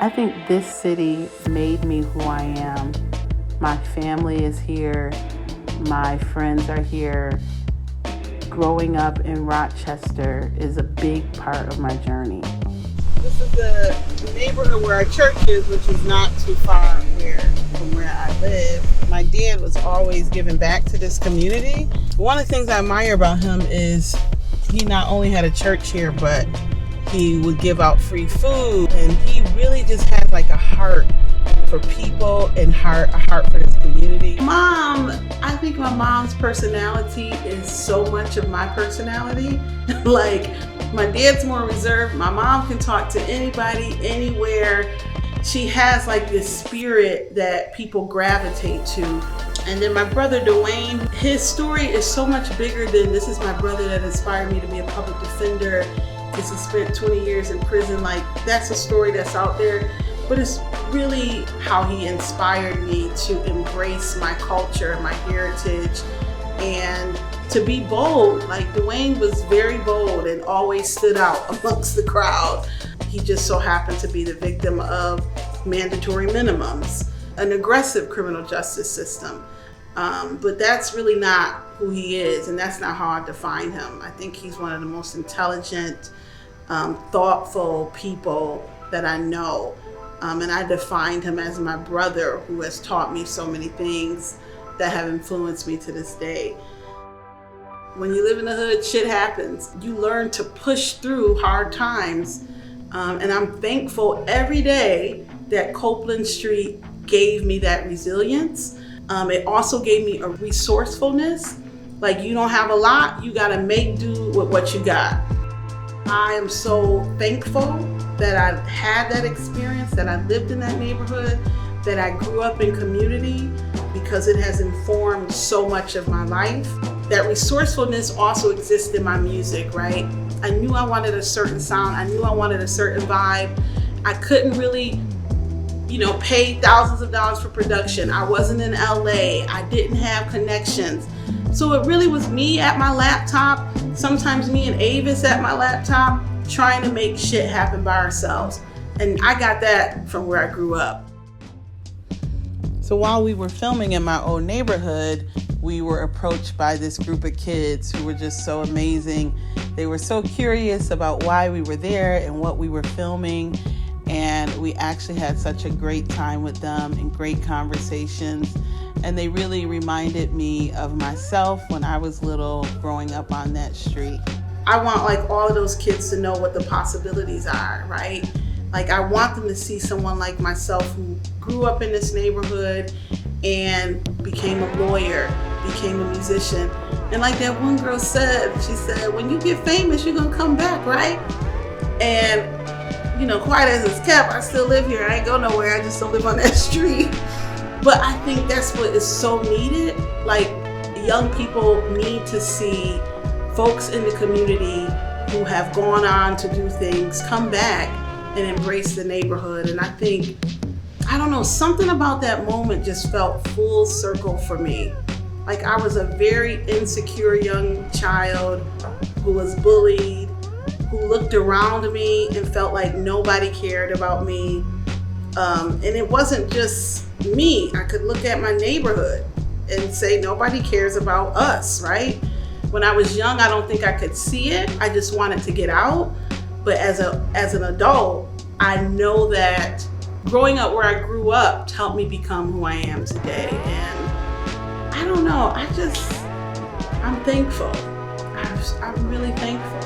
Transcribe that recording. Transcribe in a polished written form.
I think this city made me who I am. My family is here. My friends are here. Growing up in Rochester is a big part of my journey. This is the neighborhood where our church is, which is not too far from where I live. My dad was always giving back to this community. One of the things I admire about him is he not only had a church here, but he would give out free food, and he really just had like a heart for people and a heart for this community. I think my mom's personality is so much of my personality. Like, my dad's more reserved. My mom can talk to anybody, anywhere. She has like this spirit that people gravitate to. And then my brother Dwayne, his story is so much bigger than this is my brother that inspired me to be a public defender because he spent 20 years in prison. Like, that's a story that's out there. But it's really how he inspired me to embrace my culture, my heritage, and to be bold. Like, Dwayne was very bold and always stood out amongst the crowd. He just so happened to be the victim of mandatory minimums, an aggressive criminal justice system. But that's really not who he is, and that's not how I define him. I think he's one of the most intelligent, thoughtful people that I know. And I defined him as my brother who has taught me so many things that have influenced me to this day. When you live in the hood, shit happens. You learn to push through hard times. And I'm thankful every day that Copeland Street gave me that resilience. It also gave me a resourcefulness. Like, you don't have a lot, you gotta make do with what you got. I am so thankful that I had that experience, that I lived in that neighborhood, that I grew up in community, because it has informed so much of my life. That resourcefulness also exists in my music, right? I knew I wanted a certain sound. I knew I wanted a certain vibe. I couldn't really, pay thousands of dollars for production. I wasn't in LA. I didn't have connections. So it really was me at my laptop, sometimes me and Avis at my laptop, trying to make shit happen by ourselves. And I got that from where I grew up. So while we were filming in my old neighborhood, we were approached by this group of kids who were just so amazing. They were so curious about why we were there and what we were filming. And we actually had such a great time with them and great conversations. And they really reminded me of myself when I was little, growing up on that street. I want like all of those kids to know what the possibilities are, right? Like, I want them to see someone like myself who grew up in this neighborhood and became a lawyer, became a musician. And like that one girl said, she said, when you get famous, you're gonna come back, right? And, quiet as it's kept, I still live here. I ain't go nowhere, I just don't live on that street. But I think that's what is so needed. Like, young people need to see folks in the community who have gone on to do things come back and embrace the neighborhood. And I think, something about that moment just felt full circle for me. Like, I was a very insecure young child who was bullied, who looked around me and felt like nobody cared about me. And it wasn't just me. I could look at my neighborhood and say, nobody cares about us, right? When I was young, I don't think I could see it. I just wanted to get out. But as an adult, I know that growing up where I grew up helped me become who I am today. And I'm thankful. I'm really thankful.